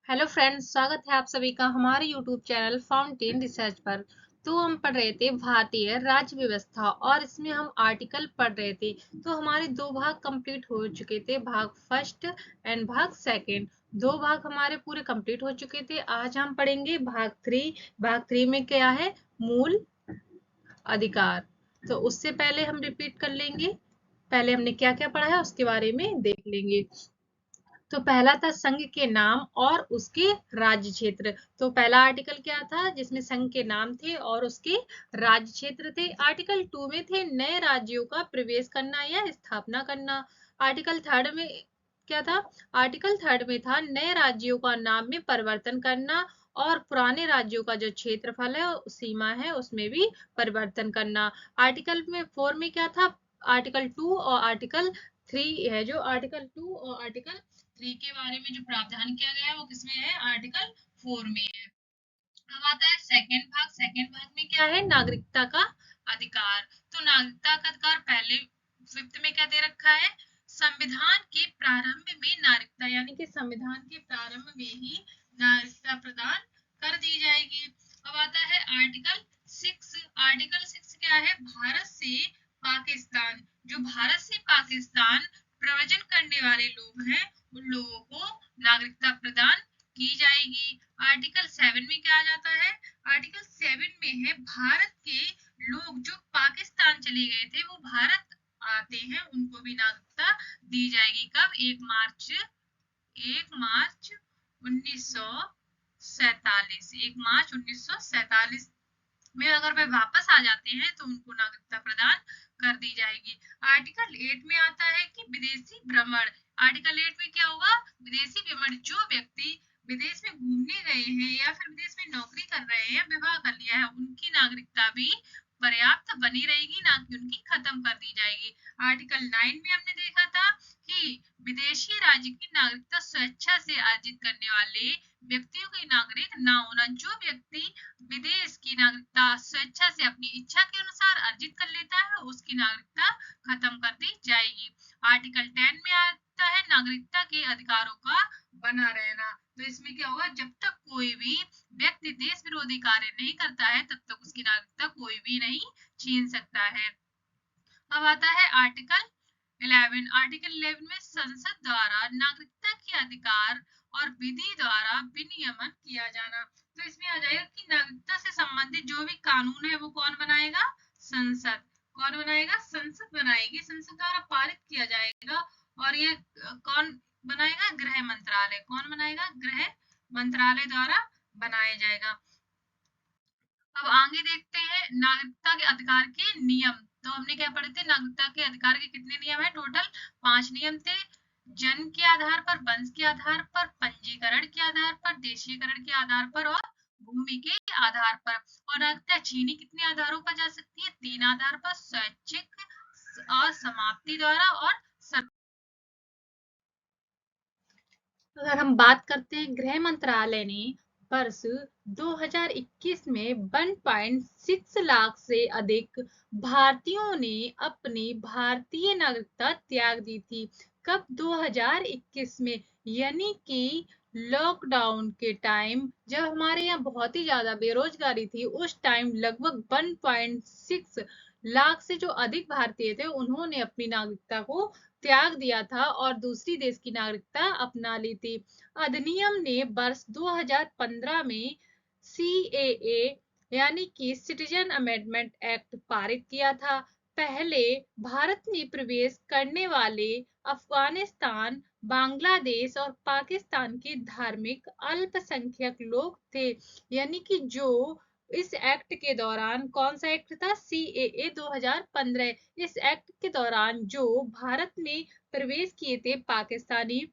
Hello friends, स्वागत है आप सभी का हमारे यूट्यूब चैनल फाउंटेन रिसर्च पर। तो हम पढ़ रहे थे भारतीय राज्य व्यवस्था और इसमें हम आर्टिकल पढ़ रहे थे। तो हमारे दो भाग कंप्लीट हो चुके थे, भाग फर्स्ट एंड भाग सेकंड। दो भाग हमारे पूरे कंप्लीट हो चुके थे। आज हम पढ़ेंगे भाग थ्री। भाग थ्री में क्या है? मूल अधिकार। तो उससे पहले हम रिपीट कर लेंगे, पहले हमने क्या क्या पढ़ा है उसके बारे में देख लेंगे। तो पहला था संघ के नाम और उसके राज्य क्षेत्र। तो पहला आर्टिकल क्या था जिसमें संघ के नाम थे और उसके राज्य क्षेत्र थे। आर्टिकल 2 में थे नए राज्यों का प्रवेश करना या स्थापना करना। आर्टिकल थर्ड में क्या था? आर्टिकल थर्ड में था नए राज्यों का नाम में परिवर्तन करना और पुराने राज्यों का जो क्षेत्रफल है, सीमा है, उसमें भी परिवर्तन करना। आर्टिकल में 4 में क्या था? आर्टिकल 2 और आर्टिकल 3 है। जो आर्टिकल 2 और आर्टिकल 3 के बारे में जो प्रावधान किया गया है वो किसमें है? आर्टिकल 4 में है। अब आता है सेकंड भाग। सेकंड भाग में क्या है? नागरिकता का अधिकार। तो नागरिकता का अधिकार पहले फिफ्थ में क्या दे रखा है? संविधान के प्रारंभ में नागरिकता, यानी कि संविधान के प्रारंभ में ही नागरिकता प्रदान कर दी जाएगी। अब आता है आर्टिकल 6। आर्टिकल 6 क्या है? भारत से पाकिस्तान, जो भारत से पाकिस्तान प्रव्रजन करने वाले लोग हैं उन लोगों को नागरिकता प्रदान की जाएगी। आर्टिकल 7 में क्या आ जाता है? आर्टिकल 7 में है भारत के लोग जो पाकिस्तान चले गए थे वो भारत आते हैं, उनको भी नागरिकता दी जाएगी। कब? 1 मार्च 1947। 1 मार्च 1947 में अगर वे वापस आ जाते हैं तो उनको नागरिकता प्रदान कर दी जाएगी। आर्टिकल 8 में आता है कि विदेशी भ्रमण। आर्टिकल 8 में क्या होगा? विदेशी भ्रमण, जो व्यक्ति विदेश में घूमने गए हैं या फिर विदेश में नौकरी कर रहे हैं, विवाह कर लिया है, उनकी नागरिकता भी पर्याप्त बनी रहेगी, ना कि उनकी खत्म कर दी जाएगी। आर्टिकल 9 में हमने देखा था कि विदेशी राज्य की नागरिकता स्वेच्छा से अर्जित करने वाले व्यक्तियों की नागरिक ना होना। जो व्यक्ति विदेश की नागरिकता स्वेच्छा से अपनी इच्छा के अनुसार अर्जित कर लेता है उसकी नागरिकता खत्म कर दी जाएगी। आर्टिकल 10 में आता है नागरिकता के अधिकारों का बना रहना। तो इसमें क्या होगा? जब तक कोई भी व्यक्ति देश विरोधी कार्य नहीं करता है तब तक उसकी नागरिकता कोई भी नहीं छीन सकता है। अब आता है आर्टिकल 11। आर्टिकल 11 में संसद द्वारा नागरिकता के अधिकार और विधि द्वारा विनियमन किया जाना। तो इसमें आ जाएगा कि नागरिकता से संबंधित जो भी कानून है वो कौन बनाएगा? संसद। कौन बनाएगा? संसद बनाएगी। संसद द्वारा पारित किया जाएगा। और ये कौन बनाएगा? गृह मंत्रालय। कौन बनाएगा? गृह मंत्रालय द्वारा बनाया जाएगा। अब आगे देखते हैं नागरिकता के अधिकार के नियम। तो हमने क्या पढ़े थे? नागरिकता के अधिकार के कितने नियम है? टोटल 5 नियम थे। जन्म के आधार पर, वंश के आधार पर, पंजीकरण के आधार पर, देशीकरण के आधार पर और भूमि के आधार पर। और नागरिकता छीनी कितने आधारों पर जा सकती है? 3 आधार पर, स्वैच्छिक और समाप्ति द्वारा और अगर हम बात करते हैं, गृह मंत्रालय ने वर्ष 2021 में 1.6 लाख से अधिक भारतीयों ने अपनी भारतीय नागरिकता त्याग दी थी। कब? 2021 में, यानी कि लॉकडाउन के टाइम जब हमारे यहाँ बहुत ही ज्यादा बेरोजगारी थी, उस टाइम लगभग 1.6 लाख से जो अधिक भारतीय थे उन्होंने अपनी नागरिकता को त्याग दिया था और दूसरी देश की नागरिकता अपना ली थी। अधिनियम ने वर्ष 2015 में सीएए यानी कि सिटीजन अमेंडमेंट एक्ट पारित किया था। पहले भारत में प्रवेश करने वाले अफगानिस्तान, बांग्लादेश और पाकिस्तान के धार्मिक अल्पसंख्यक लोग थे। यानी कि जो इस एक्ट के दौरान, कौन सा एक्ट था? सीएए 2015। इस एक्ट के दौरान जो भारत में प्रवेश किए थे पाकिस्तानी,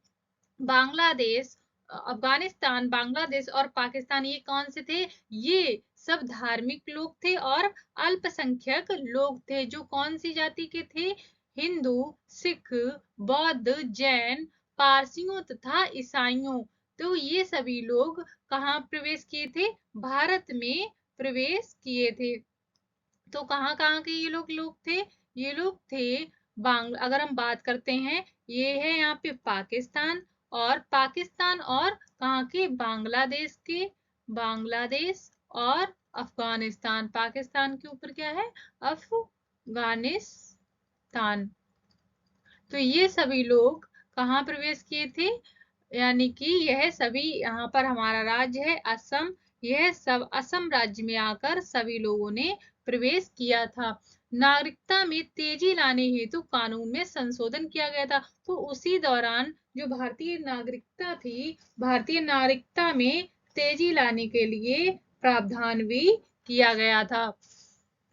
बांग्लादेश, अफगानिस्तान, बांग्लादेश और पाकिस्तान, ये कौन से थे? ये सब धार्मिक लोग थे और अल्पसंख्यक लोग थे। जो कौन सी जाति के थे? हिंदू, सिख, बौद्ध, जैन, पारसियों तथा ईसाइयों। तो ये सभी लोग कहाँ प्रवेश किए थे? भारत में प्रवेश किए थे। तो कहाँ कहाँ के ये लोग थे? ये लोग थे अगर हम बात करते हैं, ये है यहाँ पे पाकिस्तान और पाकिस्तान और कहाँ के, बांग्लादेश के, बांग्लादेश और अफगानिस्तान। पाकिस्तान के ऊपर क्या है, अफगानिस्तान। तो ये सभी लोग कहाँ प्रवेश किए थे, यानी कि यह सभी, यहाँ पर हमारा राज्य है असम, यह सब असम राज्य में आकर सभी लोगों ने प्रवेश किया था। नागरिकता में तेजी लाने हेतु कानून में संशोधन किया गया था। तो उसी दौरान जो भारतीय नागरिकता थी, भारतीय नागरिकता में तेजी लाने के लिए प्रावधान भी किया गया था।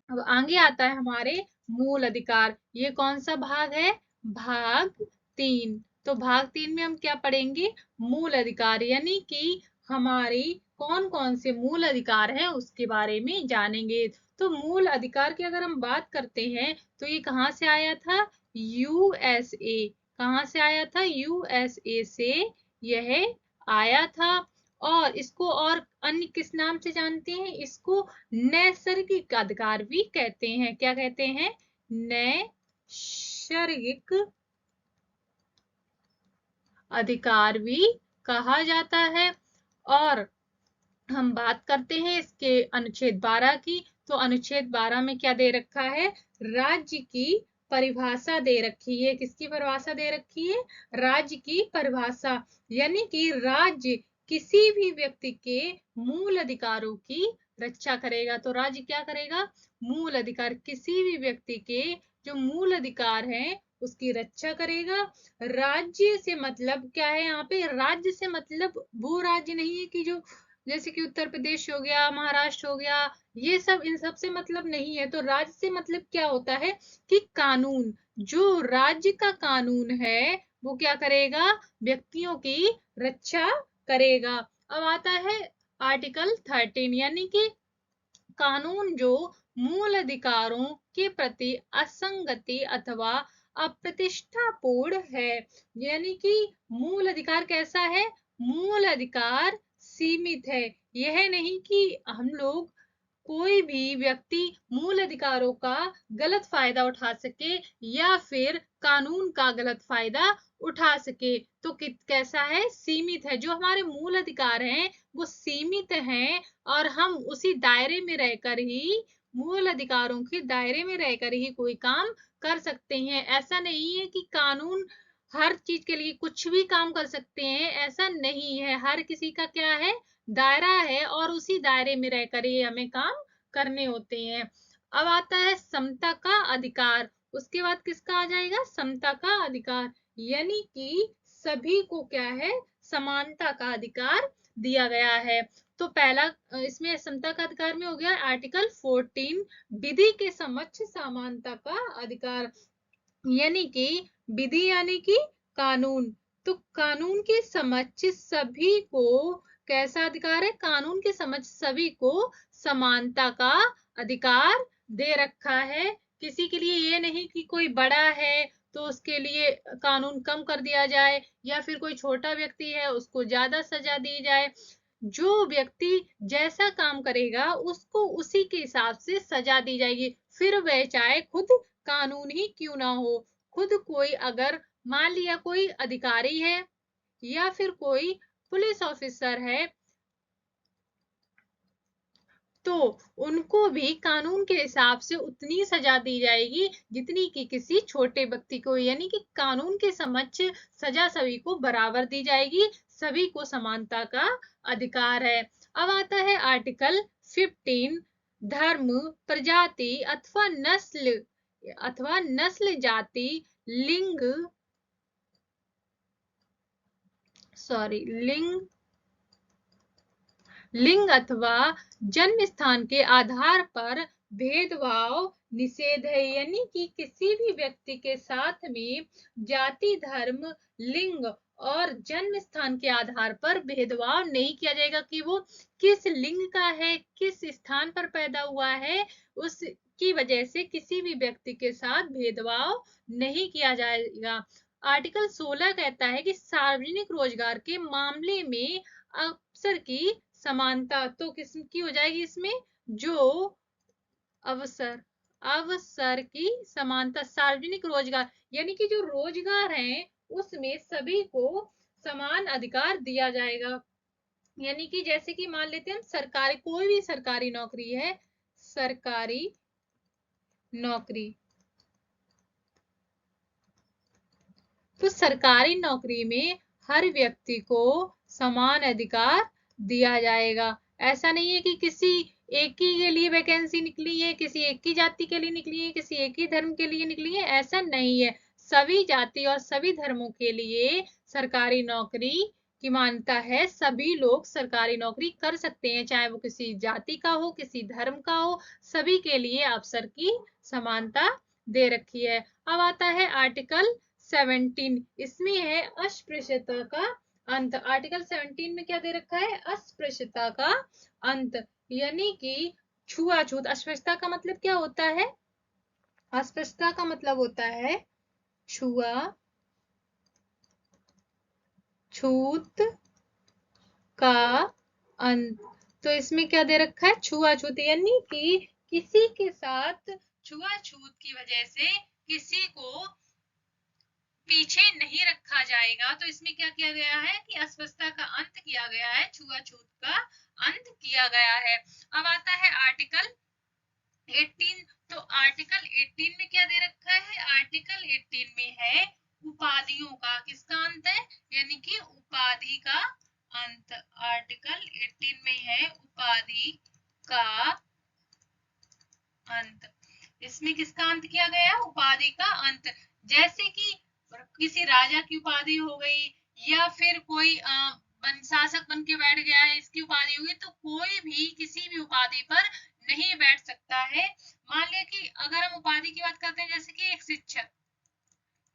अब आगे आता है हमारे मूल अधिकार। ये कौन सा भाग है, भाग 3। तो भाग 3 में हम क्या पढ़ेंगे, मूल अधिकार, यानी कि हमारी कौन कौन से मूल अधिकार हैं उसके बारे में जानेंगे। तो मूल अधिकार की अगर हम बात करते हैं तो ये कहाँ से आया था, यूएसए। कहाँ से आया था, यूएसए से यह आया था। और इसको और अन्य किस नाम से जानते हैं, इसको नैसर्गिक अधिकार भी कहते हैं। क्या कहते हैं, नैसर्गिक अधिकार भी कहा जाता है। और हम बात करते हैं इसके अनुच्छेद 12 की। तो अनुच्छेद 12 में क्या दे रखा है, राज्य की परिभाषा दे रखी है। किसकी परिभाषा दे रखी है, राज्य की परिभाषा, यानी कि राज्य किसी भी व्यक्ति के मूल अधिकारों की रक्षा करेगा। तो राज्य क्या करेगा, मूल अधिकार, किसी भी व्यक्ति के जो मूल अधिकार हैं उसकी रक्षा करेगा। राज्य से मतलब क्या है, यहाँ पे राज्य से मतलब वो राज्य नहीं है कि जो जैसे कि उत्तर प्रदेश हो गया, महाराष्ट्र हो गया, ये सब, इन सब से मतलब नहीं है। तो राज्य से मतलब क्या होता है कि कानून, जो राज्य का कानून है वो क्या करेगा, व्यक्तियों की रक्षा करेगा। अब आता है आर्टिकल 13, यानी कि कानून जो मूल अधिकारों के प्रति असंगति अथवा अप्रतिष्ठापूर्ण है। यानी कि मूल अधिकार कैसा है, मूल अधिकार सीमित है। यह नहीं कि हम लोग, कोई भी व्यक्ति मूल अधिकारों का गलत फायदा उठा सके या फिर कानून का गलत फायदा उठा सके। तो कैसा है, सीमित है। जो हमारे मूल अधिकार हैं वो सीमित हैं और हम उसी दायरे में रहकर ही, मूल अधिकारों के दायरे में रहकर ही कोई काम कर सकते हैं। ऐसा नहीं है कि कानून हर चीज के लिए कुछ भी काम कर सकते हैं, ऐसा नहीं है। हर किसी का क्या है, दायरा है और उसी दायरे में रहकर ही हमें काम करने होते हैं। अब आता है समता का अधिकार। उसके बाद किसका आ जाएगा, समता का अधिकार, यानी कि सभी को क्या है, समानता का अधिकार दिया गया है। तो पहला इसमें समता का अधिकार में हो गया आर्टिकल 14, विधि के समक्ष समानता का अधिकार, यानी कि विधि यानी कि कानून। तो कानून के समक्ष सभी को कैसा अधिकार है, कानून के समक्ष सभी को समानता का अधिकार दे रखा है। किसी के लिए ये नहीं कि कोई बड़ा है तो उसके लिए कानून कम कर दिया जाए, या फिर कोई छोटा व्यक्ति है उसको ज्यादा सजा दी जाए। जो व्यक्ति जैसा काम करेगा उसको उसी के हिसाब से सजा दी जाएगी, फिर वह चाहे खुद कानून ही क्यों ना हो। खुद कोई अगर मान लिया कोई अधिकारी है या फिर कोई पुलिस ऑफिसर है, तो उनको भी कानून के हिसाब से उतनी सजा दी जाएगी जितनी कि किसी छोटे व्यक्ति को, यानी कि कानून के समक्ष सजा सभी को बराबर दी जाएगी, सभी को समानता का अधिकार है। अब आता है आर्टिकल 15, धर्म, प्रजाति अथवा नस्ल, जाति, लिंग अथवा जन्म स्थान के आधार पर भेदभाव निषेध है। यानी कि किसी भी व्यक्ति के साथ में जाति, धर्म, लिंग और जन्म स्थान के आधार पर भेदभाव नहीं किया जाएगा कि वो किस लिंग का है, किस स्थान पर पैदा हुआ है, उसकी वजह से किसी भी व्यक्ति के साथ भेदभाव नहीं किया जाएगा। आर्टिकल 16 कहता है कि सार्वजनिक रोजगार के मामले में अवसर की समानता। तो किसकी हो जाएगी इसमें, जो अवसर की समानता, सार्वजनिक रोजगार, यानी कि जो रोजगार है उसमें सभी को समान अधिकार दिया जाएगा। यानी कि जैसे कि मान लेते हैं हम सरकारी, कोई भी सरकारी नौकरी है, सरकारी नौकरी, तो सरकारी नौकरी में हर व्यक्ति को समान अधिकार दिया जाएगा। ऐसा नहीं है कि किसी एक ही के लिए वैकेंसी निकली है, किसी एक ही जाति के लिए निकली है, किसी एक ही धर्म के लिए निकली है, ऐसा नहीं है। सभी जाति और सभी धर्मों के लिए सरकारी नौकरी की मान्यता है। सभी लोग सरकारी नौकरी कर सकते हैं, चाहे वो किसी जाति का हो, किसी धर्म का हो, सभी के लिए अवसर की समानता दे रखी है। अब आता है आर्टिकल 17, इसमें है अस्पृश्यता का अंत। आर्टिकल 17 में क्या दे रखा है? अस्पृश्यता का अंत, यानी कि छुआछूत। अस्पृश्यता का मतलब क्या होता है? अस्पृश्यता का मतलब होता है छुआछूत का अंत। तो इसमें क्या दे रखा है? छुआछूत, यानी कि किसी के साथ छुआछूत की वजह से किसी को पीछे नहीं रखा जाएगा। तो इसमें क्या किया गया है कि अस्पृश्यता का अंत किया गया है, छुआछूत का अंत किया गया है। अब आता है आर्टिकल 18। तो आर्टिकल 18 में क्या दे रखा है? आर्टिकल 18 में है उपाधियों का किसका अंत है? यानी कि उपाधि का अंत। आर्टिकल 18 में है उपाधि का अंत। इसमें किसका अंत किया गया? उपाधि का अंत। जैसे कि किसी राजा की उपाधि हो गई, या फिर कोई शासक बन के बैठ गया है, इसकी उपाधि होगी, तो कोई भी किसी भी उपाधि पर नहीं बैठ सकता है। मान लिया कि अगर हम उपाधि की बात करते हैं, जैसे कि एक शिक्षक,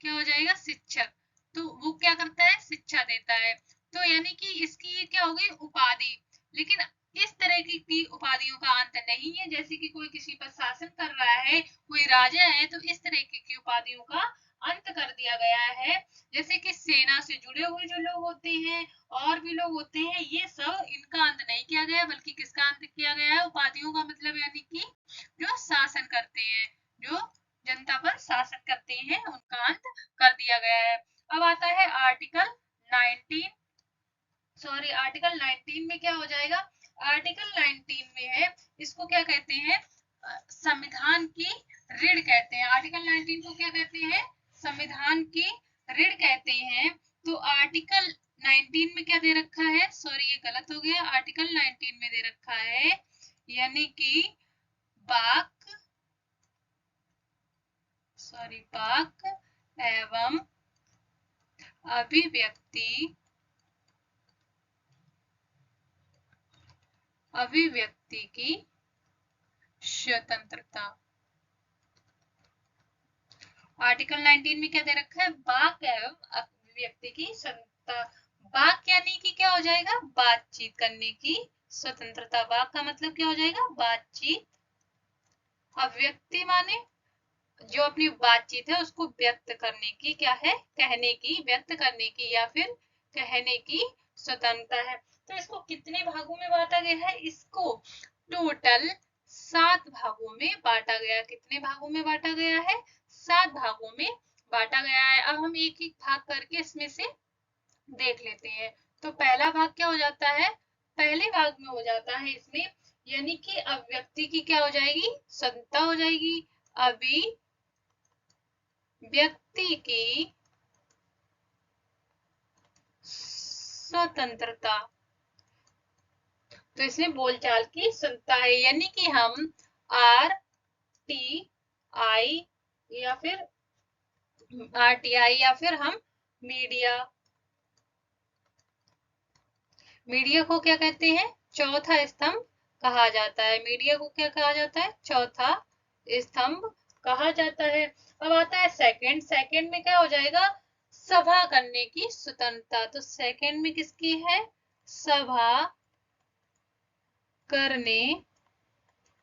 क्या हो जाएगा? शिक्षक। तो वो क्या करता है? शिक्षा देता है। तो यानी कि इसकी क्या हो गई? उपाधि। लेकिन इस तरह की उपाधियों का अंत नहीं है। जैसे कि कोई किसी पर शासन कर रहा है, कोई राजा है, तो इस तरह की उपाधियों का अंत कर दिया गया है। जैसे कि सेना से जुड़े हुए जो लोग होते हैं और भी लोग होते हैं, ये सब इनका अंत नहीं किया गया, बल्कि किसका अंत किया गया है? उपाधियों का मतलब यानी कि जो शासन करते हैं, जो जनता पर शासन करते हैं, उनका अंत कर दिया गया है। अब आता है आर्टिकल 19। सॉरी, आर्टिकल 19 में क्या हो जाएगा? आर्टिकल 19 में है, इसको क्या कहते हैं? संविधान की रीढ़ कहते हैं। आर्टिकल 19 को क्या कहते हैं? संविधान की रीढ़ कहते हैं। तो आर्टिकल 19 में क्या दे रखा है? सॉरी, ये गलत हो गया। आर्टिकल 19 में दे रखा है यानी कि वाक एवं अभिव्यक्ति की स्वतंत्रता। आर्टिकल 19 में क्या दे रखा है? वाक एवं अभिव्यक्ति की स्वतंत्रता। वाक यानी कि क्या हो जाएगा? बातचीत करने की स्वतंत्रता। वाक का मतलब क्या हो जाएगा? बातचीत। अभिव्यक्ति माने जो अपनी बातचीत है उसको व्यक्त करने की, क्या है? कहने की, व्यक्त करने की, या फिर कहने की स्वतंत्रता है। तो इसको कितने भागों में बांटा गया है? इसको टोटल 7 भागों में बांटा गया। कितने भागों में बांटा गया है? 7 भागों में बांटा गया है। अब हम एक एक भाग करके इसमें से देख लेते हैं। तो पहला भाग क्या हो जाता है? पहले भाग में हो जाता है इसमें, यानी कि अभिव्यक्ति की क्या हो जाएगी? स्वतंत्रता हो जाएगी। अभिव्यक्ति की स्वतंत्रता। तो इसमें बोलचाल की स्वतंत्रता है, यानी कि हम RTI या फिर RTI या फिर हम मीडिया, मीडिया को क्या कहते हैं? चौथा स्तंभ कहा जाता है। मीडिया को क्या कहा जाता है? चौथा स्तंभ कहा जाता है। अब आता है सेकंड। सेकंड में क्या हो जाएगा? सभा करने की स्वतंत्रता। तो सेकंड में किसकी है? सभा करने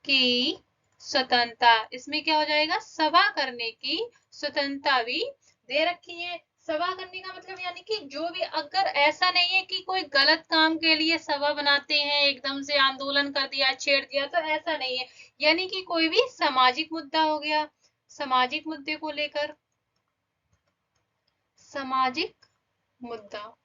की स्वतंत्रता। इसमें क्या हो जाएगा? सभा करने की स्वतंत्रता भी दे रखी है। सभा करने का मतलब यानी कि जो भी, अगर ऐसा नहीं है कि कोई गलत काम के लिए सभा बनाते हैं, एकदम से आंदोलन कर दिया, छेड़ दिया, तो ऐसा नहीं है। यानी कि कोई भी सामाजिक मुद्दा हो गया, सामाजिक मुद्दे को लेकर, सामाजिक मुद्दा,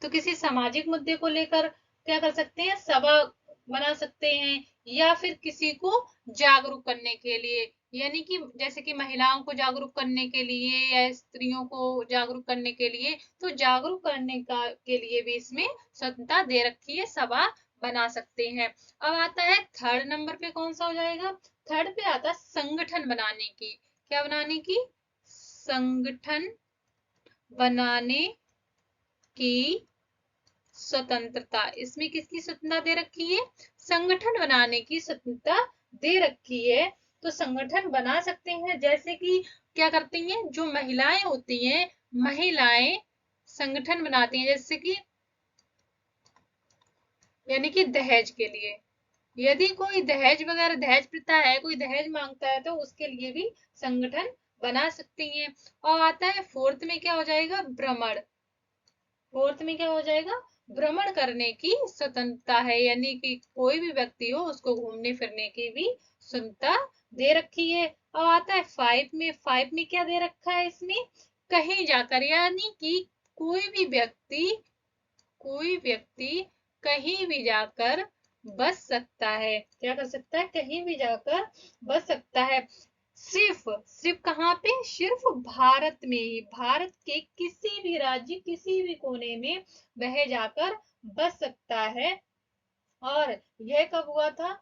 तो किसी सामाजिक मुद्दे को लेकर क्या कर सकते हैं, सभा बना सकते हैं, या फिर किसी को जागरूक करने के लिए, यानी कि जैसे कि महिलाओं को जागरूक करने के लिए या स्त्रियों को जागरूक करने के लिए, तो जागरूक करने का के लिए भी इसमें स्वतंत्रता दे रखी है, सभा बना सकते हैं। अब आता है थर्ड नंबर पे, कौन सा हो जाएगा, थर्ड पे आता है संगठन बनाने की, क्या बनाने की, संगठन बनाने की स्वतंत्रता। इसमें किसकी स्वतंत्रता दे रखी है, संगठन बनाने की स्वतंत्रता दे रखी है। तो संगठन बना सकते हैं, जैसे कि क्या करती हैं, जो महिलाएं होती हैं, महिलाएं संगठन बनाती हैं, जैसे कि यानी कि दहेज के लिए, यदि कोई दहेज वगैरह, दहेज प्रथा है, कोई दहेज मांगता है, तो उसके लिए भी संगठन बना सकती हैं। और आता है फोर्थ में, क्या हो जाएगा, भ्रमण। फोर्थ में क्या हो जाएगा, भ्रमण करने की स्वतंत्रता है, यानी कि कोई भी व्यक्ति हो उसको घूमने फिरने की भी स्वतंत्रता दे रखी है। अब आता है फाइव में, फाइव में क्या दे रखा है इसमें, कहीं जाकर, यानी कि कोई भी व्यक्ति, कोई व्यक्ति कहीं भी जाकर बस सकता है, क्या कर सकता है, कहीं भी जाकर बस सकता है। सिर्फ सिर्फ कहाँ पे, सिर्फ भारत में ही, भारत के किसी भी राज्य, किसी भी कोने में वह जाकर बस सकता है। और यह कब हुआ था,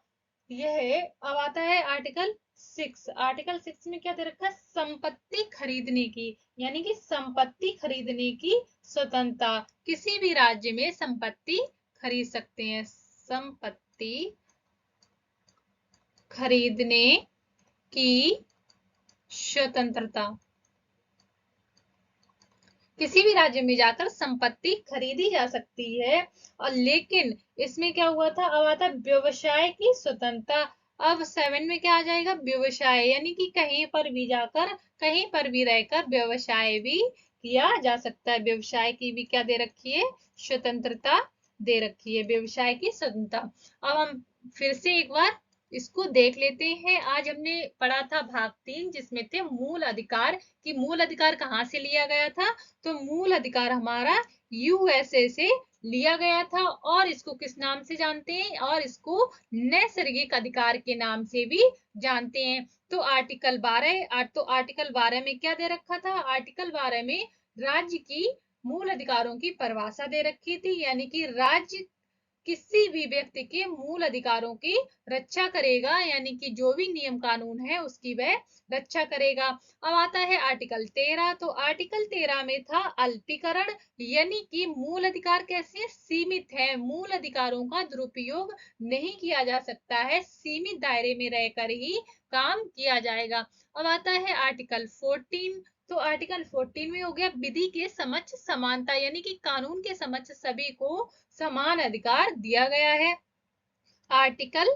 यह अब आता है आर्टिकल सिक्स। आर्टिकल सिक्स में क्या दे रखा है, संपत्ति खरीदने की, यानी कि संपत्ति खरीदने की स्वतंत्रता, किसी भी राज्य में संपत्ति खरीद सकते हैं, संपत्ति खरीदने की स्वतंत्रता, किसी भी राज्य में जाकर संपत्ति खरीदी जा सकती है। और लेकिन इसमें क्या हुआ था, अब आता है व्यवसाय की स्वतंत्रता। अब सेवन में क्या आ जाएगा, व्यवसाय, यानी कि कहीं पर भी जाकर, कहीं पर भी रहकर व्यवसाय भी किया जा सकता है, व्यवसाय की भी क्या दे रखी है, स्वतंत्रता दे रखी है, व्यवसाय की स्वतंत्रता। अब हम फिर से एक बार इसको देख लेते हैं। आज हमने पढ़ा था भाग 3, जिसमें थे मूल अधिकार, कि मूल अधिकार कहाँ से लिया गया था, तो मूल अधिकार हमारा यूएसए से लिया गया था। और इसको किस नाम से जानते हैं, और इसको नैसर्गिक अधिकार के नाम से भी जानते हैं। तो आर्टिकल 12, तो आर्टिकल 12 में क्या दे रखा था, आर्टिकल 12 में राज्य की मूल अधिकारों की परिभाषा दे रखी थी, यानी कि राज्य किसी भी व्यक्ति के मूल अधिकारों की रक्षा करेगा, यानी कि जो भी नियम कानून है उसकी वह रक्षा करेगा। अब आता है आर्टिकल 13, तो आर्टिकल 13 में था अल्पीकरण, यानी कि मूल अधिकार कैसे सीमित है, मूल अधिकारों का दुरुपयोग नहीं किया जा सकता है, सीमित दायरे में रहकर ही काम किया जाएगा। अब आता है आर्टिकल 14, तो आर्टिकल 14 में हो गया विधि के समक्ष समानता, यानी कि कानून के समक्ष सभी को समान अधिकार दिया गया है। आर्टिकल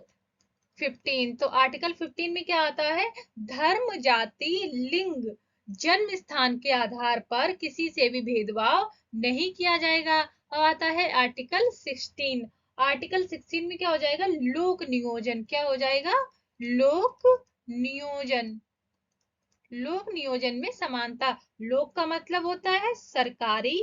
15, तो आर्टिकल 15 में क्या आता है, धर्म, जाति, लिंग, जन्म स्थान के आधार पर किसी से भी भेदभाव नहीं किया जाएगा। अब आता है आर्टिकल 16, आर्टिकल 16 में क्या हो जाएगा, लोक नियोजन, क्या हो जाएगा, लोक नियोजन, लोक नियोजन में समानता। लोक का मतलब होता है सरकारी,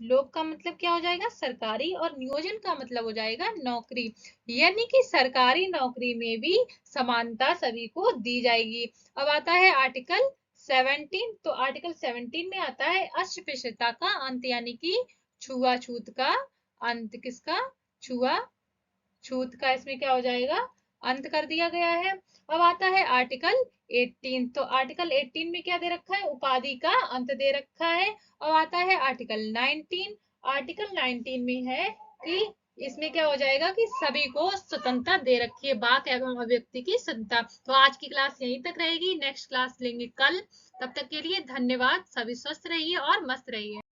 लोक का मतलब क्या हो जाएगा, सरकारी, और नियोजन का मतलब हो जाएगा नौकरी, यानी कि सरकारी नौकरी में भी समानता सभी को दी जाएगी। अब आता है आर्टिकल 17, तो आर्टिकल 17 में आता है अस्पृश्यता का अंत, यानी कि छुआछूत का अंत, किसका, छूत का, इसमें क्या हो जाएगा, अंत कर दिया गया है। अब आता है आर्टिकल 18, तो आर्टिकल 18 में क्या दे रखा है, उपाधि का अंत दे रखा है। अब आता है आर्टिकल 19, आर्टिकल 19 में है कि इसमें क्या हो जाएगा कि सभी को स्वतंत्रता दे रखी है, वाक एवं अभिव्यक्ति की स्वतंत्रता। तो आज की क्लास यहीं तक रहेगी, नेक्स्ट क्लास लेंगे कल। तब तक के लिए धन्यवाद, सभी स्वस्थ रहिए और मस्त रहिए।